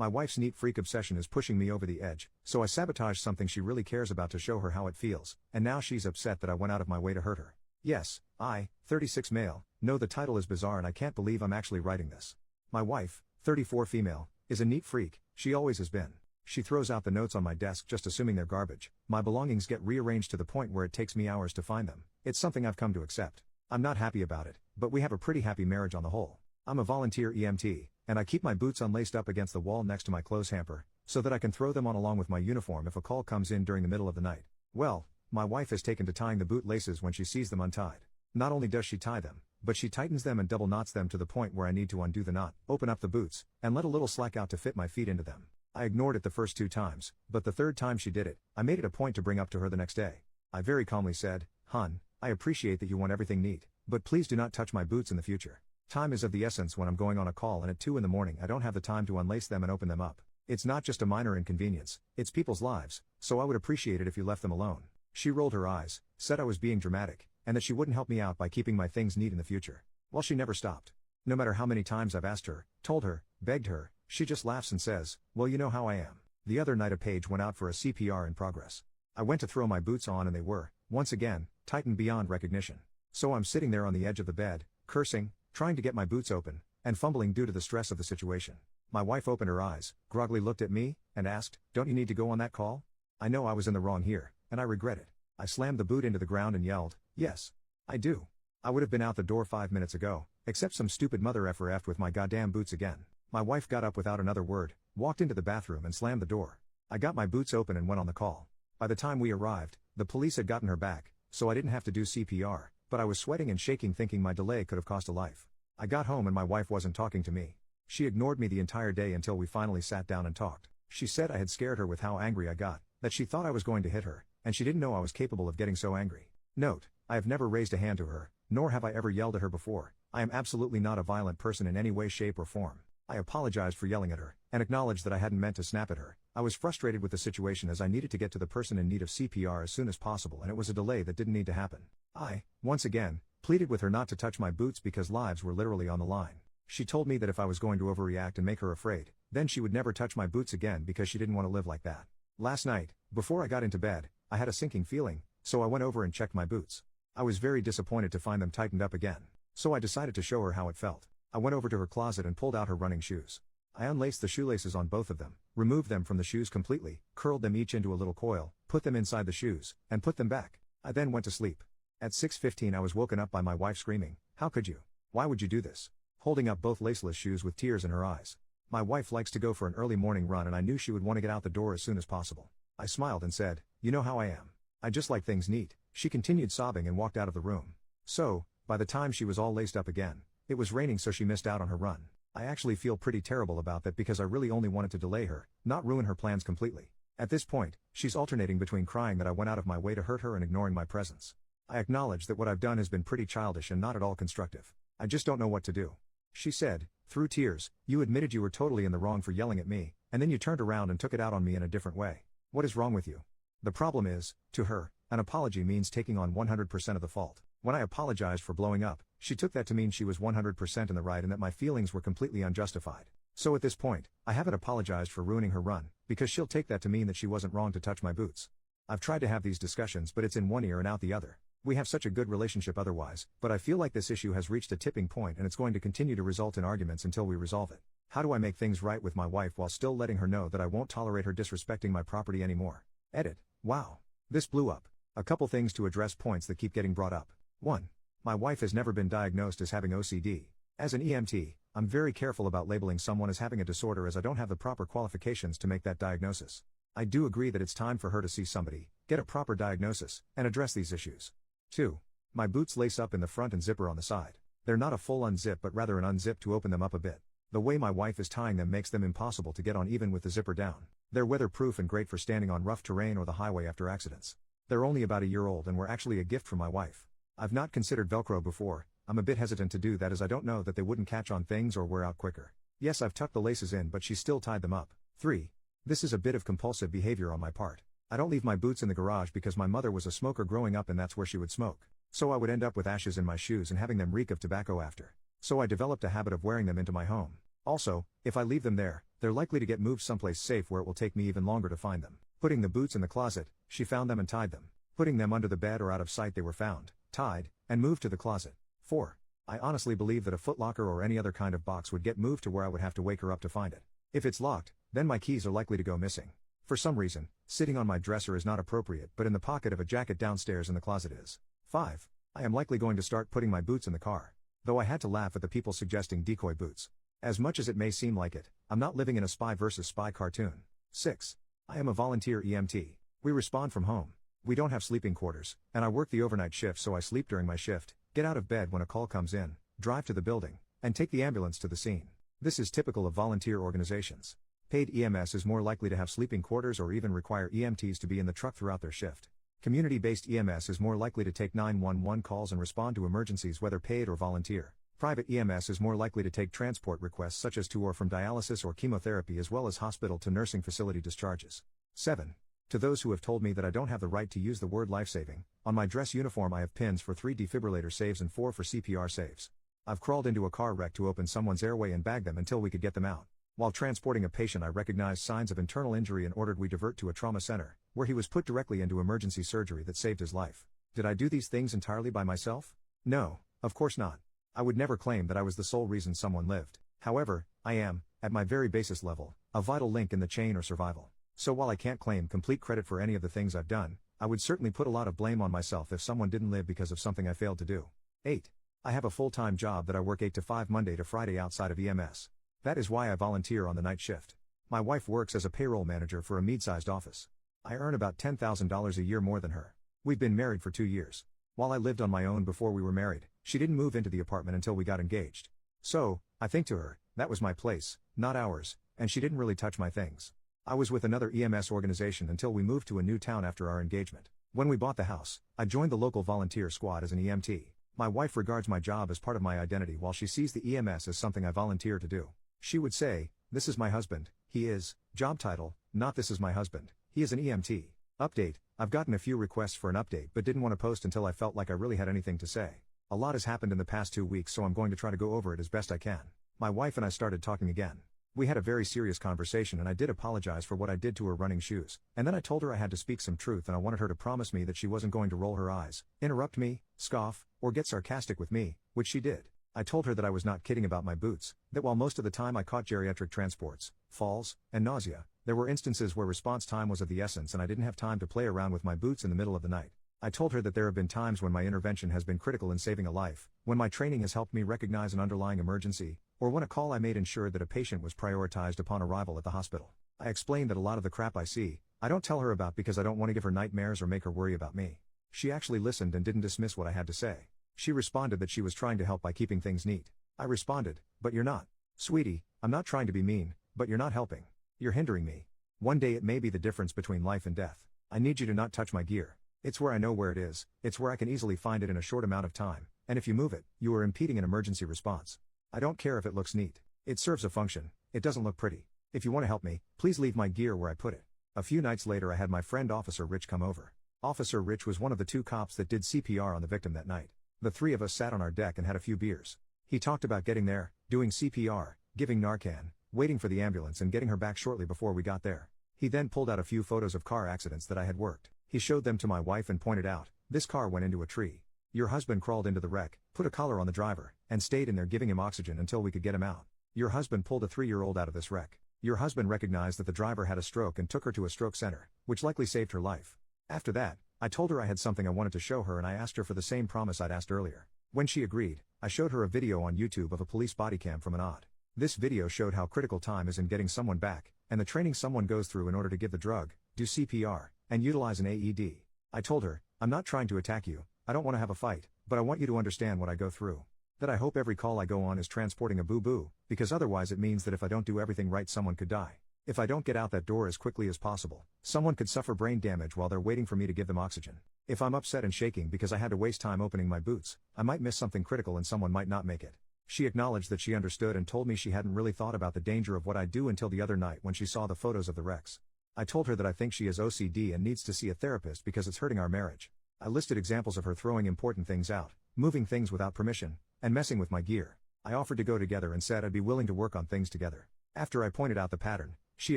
My wife's neat freak obsession is pushing me over the edge, so I sabotaged something she really cares about to show her how it feels, and now she's upset that I went out of my way to hurt her. Yes, I, 36 male, know the title is bizarre and I can't believe I'm actually writing this. My wife, 34 female, is a neat freak, she always has been. She throws out the notes on my desk just assuming they're garbage. My belongings get rearranged to the point where it takes me hours to find them. It's something I've come to accept. I'm not happy about it, but we have a pretty happy marriage on the whole. I'm a volunteer EMT, and I keep my boots unlaced up against the wall next to my clothes hamper, so that I can throw them on along with my uniform if a call comes in during the middle of the night. Well, my wife has taken to tying the boot laces when she sees them untied. Not only does she tie them, but she tightens them and double knots them to the point where I need to undo the knot, open up the boots, and let a little slack out to fit my feet into them. I ignored it the first 2 times, but the 3rd time she did it, I made it a point to bring up to her the next day. I very calmly said, "Hun, I appreciate that you want everything neat, but please do not touch my boots in the future. Time is of the essence when I'm going on a call and at 2 in the morning I don't have the time to unlace them and open them up. It's not just a minor inconvenience, it's people's lives, so I would appreciate it if you left them alone." She rolled her eyes, said I was being dramatic, and that she wouldn't help me out by keeping my things neat in the future. Well, she never stopped. No matter how many times I've asked her, told her, begged her, she just laughs and says, "Well, you know how I am." The other night a page went out for a CPR in progress. I went to throw my boots on and they were, once again, tightened beyond recognition. So I'm sitting there on the edge of the bed, cursing, trying to get my boots open, and fumbling due to the stress of the situation. My wife opened her eyes, groggily looked at me, and asked, "Don't you need to go on that call?" I know I was in the wrong here, and I regret it. I slammed the boot into the ground and yelled, "Yes, I do. I would have been out the door 5 minutes ago, except some stupid mother effer effed with my goddamn boots again." My wife got up without another word, walked into the bathroom and slammed the door. I got my boots open and went on the call. By the time we arrived, the police had gotten her back, so I didn't have to do CPR, but I was sweating and shaking thinking my delay could have cost a life. I got home and my wife wasn't talking to me. She ignored me the entire day until we finally sat down and talked. She said I had scared her with how angry I got, that she thought I was going to hit her, and she didn't know I was capable of getting so angry. Note, I have never raised a hand to her, nor have I ever yelled at her before. I am absolutely not a violent person in any way, shape or form. I apologized for yelling at her, and acknowledged that I hadn't meant to snap at her. I was frustrated with the situation as I needed to get to the person in need of CPR as soon as possible and it was a delay that didn't need to happen. I, once again, pleaded with her not to touch my boots because lives were literally on the line. She told me that if I was going to overreact and make her afraid, then she would never touch my boots again because she didn't want to live like that. Last night, before I got into bed, I had a sinking feeling, so I went over and checked my boots. I was very disappointed to find them tightened up again, so I decided to show her how it felt. I went over to her closet and pulled out her running shoes. I unlaced the shoelaces on both of them, removed them from the shoes completely, curled them each into a little coil, put them inside the shoes, and put them back. I then went to sleep. At 6:15 I was woken up by my wife screaming, "How could you? Why would you do this?" holding up both laceless shoes with tears in her eyes. My wife likes to go for an early morning run and I knew she would want to get out the door as soon as possible. I smiled and said, "You know how I am. I just like things neat." She continued sobbing and walked out of the room. So, by the time she was all laced up again, it was raining so she missed out on her run. I actually feel pretty terrible about that because I really only wanted to delay her, not ruin her plans completely. At this point, she's alternating between crying that I went out of my way to hurt her and ignoring my presence. I acknowledge that what I've done has been pretty childish and not at all constructive. I just don't know what to do. She said, through tears, "You admitted you were totally in the wrong for yelling at me, and then you turned around and took it out on me in a different way. What is wrong with you?" The problem is, to her, an apology means taking on 100% of the fault. When I apologized for blowing up, she took that to mean she was 100% in the right and that my feelings were completely unjustified. So at this point, I haven't apologized for ruining her run, because she'll take that to mean that she wasn't wrong to touch my boots. I've tried to have these discussions but it's in one ear and out the other. We have such a good relationship otherwise, but I feel like this issue has reached a tipping point and it's going to continue to result in arguments until we resolve it. How do I make things right with my wife while still letting her know that I won't tolerate her disrespecting my property anymore? Edit. Wow. This blew up. A couple things to address points that keep getting brought up. 1. My wife has never been diagnosed as having OCD. As an EMT, I'm very careful about labeling someone as having a disorder as I don't have the proper qualifications to make that diagnosis. I do agree that it's time for her to see somebody, get a proper diagnosis, and address these issues. 2. My boots lace up in the front and zipper on the side. They're not a full unzip but rather an unzip to open them up a bit. The way my wife is tying them makes them impossible to get on even with the zipper down. They're weatherproof and great for standing on rough terrain or the highway after accidents. They're only about a year old and were actually a gift from my wife. I've not considered Velcro before. I'm a bit hesitant to do that as I don't know that they wouldn't catch on things or wear out quicker. Yes, I've tucked the laces in but she still tied them up. 3. This is a bit of compulsive behavior on my part. I don't leave my boots in the garage because my mother was a smoker growing up and that's where she would smoke. So I would end up with ashes in my shoes and having them reek of tobacco after. So I developed a habit of wearing them into my home. Also, if I leave them there, they're likely to get moved someplace safe where it will take me even longer to find them. Putting the boots in the closet, she found them and tied them. Putting them under the bed or out of sight, they were found, tied, and moved to the closet. 4. I honestly believe that a footlocker or any other kind of box would get moved to where I would have to wake her up to find it. If it's locked, then my keys are likely to go missing. For some reason, sitting on my dresser is not appropriate, but in the pocket of a jacket downstairs in the closet is. 5. I am likely going to start putting my boots in the car. Though I had to laugh at the people suggesting decoy boots. As much as it may seem like it, I'm not living in a spy versus spy cartoon. 6. I am a volunteer EMT. We respond from home. We don't have sleeping quarters, and I work the overnight shift, so I sleep during my shift, get out of bed when a call comes in, drive to the building, and take the ambulance to the scene. This is typical of volunteer organizations. Paid EMS is more likely to have sleeping quarters or even require EMTs to be in the truck throughout their shift. Community-based EMS is more likely to take 911 calls and respond to emergencies whether paid or volunteer. Private EMS is more likely to take transport requests such as to or from dialysis or chemotherapy as well as hospital to nursing facility discharges. 7. To those who have told me that I don't have the right to use the word life-saving, on my dress uniform I have pins for 3 defibrillator saves and 4 for CPR saves. I've crawled into a car wreck to open someone's airway and bag them until we could get them out. While transporting a patient, I recognized signs of internal injury and ordered we divert to a trauma center, where he was put directly into emergency surgery that saved his life. Did I do these things entirely by myself? No, of course not. I would never claim that I was the sole reason someone lived. However, I am, at my very basis level, a vital link in the chain or survival. So while I can't claim complete credit for any of the things I've done, I would certainly put a lot of blame on myself if someone didn't live because of something I failed to do. 8. I have a full-time job that I work 8 to 5 Monday to Friday outside of EMS. That is why I volunteer on the night shift. My wife works as a payroll manager for a mid-sized office. I earn about $10,000 a year more than her. We've been married for 2 years. While I lived on my own before we were married, she didn't move into the apartment until we got engaged. So, I think to her, that was my place, not ours, and she didn't really touch my things. I was with another EMS organization until we moved to a new town after our engagement. When we bought the house, I joined the local volunteer squad as an EMT. My wife regards my job as part of my identity while she sees the EMS as something I volunteer to do. She would say, "This is my husband, he is," job title, not "This is my husband, he is an EMT." Update, I've gotten a few requests for an update but didn't want to post until I felt like I really had anything to say. A lot has happened in the past 2 weeks, so I'm going to try to go over it as best I can. My wife and I started talking again. We had a very serious conversation and I did apologize for what I did to her running shoes, and then I told her I had to speak some truth and I wanted her to promise me that she wasn't going to roll her eyes, interrupt me, scoff, or get sarcastic with me, which she did. I told her that I was not kidding about my boots, that while most of the time I caught geriatric transports, falls, and nausea, there were instances where response time was of the essence and I didn't have time to play around with my boots in the middle of the night. I told her that there have been times when my intervention has been critical in saving a life, when my training has helped me recognize an underlying emergency, or when a call I made ensured that a patient was prioritized upon arrival at the hospital. I explained that a lot of the crap I see, I don't tell her about because I don't want to give her nightmares or make her worry about me. She actually listened and didn't dismiss what I had to say. She responded that she was trying to help by keeping things neat. I responded, "But you're not. Sweetie, I'm not trying to be mean, but you're not helping. You're hindering me. One day it may be the difference between life and death. I need you to not touch my gear. It's where I know where it is, it's where I can easily find it in a short amount of time, and if you move it, you are impeding an emergency response. I don't care if it looks neat. It serves a function, it doesn't look pretty. If you want to help me, please leave my gear where I put it." A few nights later I had my friend Officer Rich come over. Officer Rich was one of the 2 cops that did CPR on the victim that night. The 3 of us sat on our deck and had a few beers. He talked about getting there, doing CPR, giving Narcan, waiting for the ambulance and getting her back shortly before we got there. He then pulled out a few photos of car accidents that I had worked. He showed them to my wife and pointed out, "This car went into a tree. Your husband crawled into the wreck, put a collar on the driver, and stayed in there giving him oxygen until we could get him out. Your husband pulled a 3-year-old out of this wreck. Your husband recognized that the driver had a stroke and took her to a stroke center, which likely saved her life." After that, I told her I had something I wanted to show her and I asked her for the same promise I'd asked earlier. When she agreed, I showed her a video on YouTube of a police body cam from an odd. This video showed how critical time is in getting someone back, and the training someone goes through in order to give the drug, do CPR, and utilize an AED. I told her, "I'm not trying to attack you, I don't want to have a fight, but I want you to understand what I go through. That I hope every call I go on is transporting a boo-boo, because otherwise it means that if I don't do everything right someone could die. If I don't get out that door as quickly as possible, someone could suffer brain damage while they're waiting for me to give them oxygen. If I'm upset and shaking because I had to waste time opening my boots, I might miss something critical and someone might not make it." She acknowledged that she understood and told me she hadn't really thought about the danger of what I do until the other night when she saw the photos of the wrecks. I told her that I think she has OCD and needs to see a therapist because it's hurting our marriage. I listed examples of her throwing important things out, moving things without permission, and messing with my gear. I offered to go together and said I'd be willing to work on things together. After I pointed out the pattern, she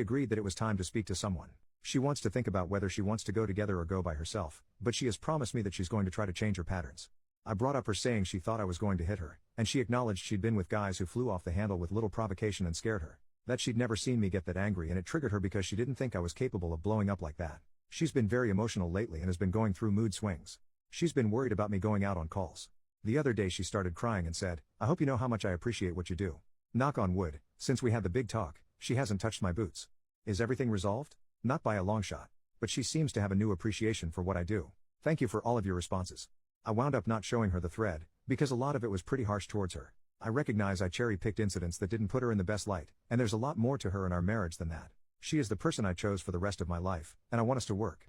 agreed that it was time to speak to someone. She wants to think about whether she wants to go together or go by herself, but she has promised me that she's going to try to change her patterns. I brought up her saying she thought I was going to hit her, and she acknowledged she'd been with guys who flew off the handle with little provocation and scared her. That she'd never seen me get that angry, and it triggered her because she didn't think I was capable of blowing up like that. She's been very emotional lately and has been going through mood swings. She's been worried about me going out on calls. The other day she started crying and said, "I hope you know how much I appreciate what you do." Knock on wood, since we had the big talk, she hasn't touched my boots. Is everything resolved? Not by a long shot. But she seems to have a new appreciation for what I do. Thank you for all of your responses. I wound up not showing her the thread, because a lot of it was pretty harsh towards her. I recognize I cherry-picked incidents that didn't put her in the best light, and there's a lot more to her in our marriage than that. She is the person I chose for the rest of my life, and I want us to work.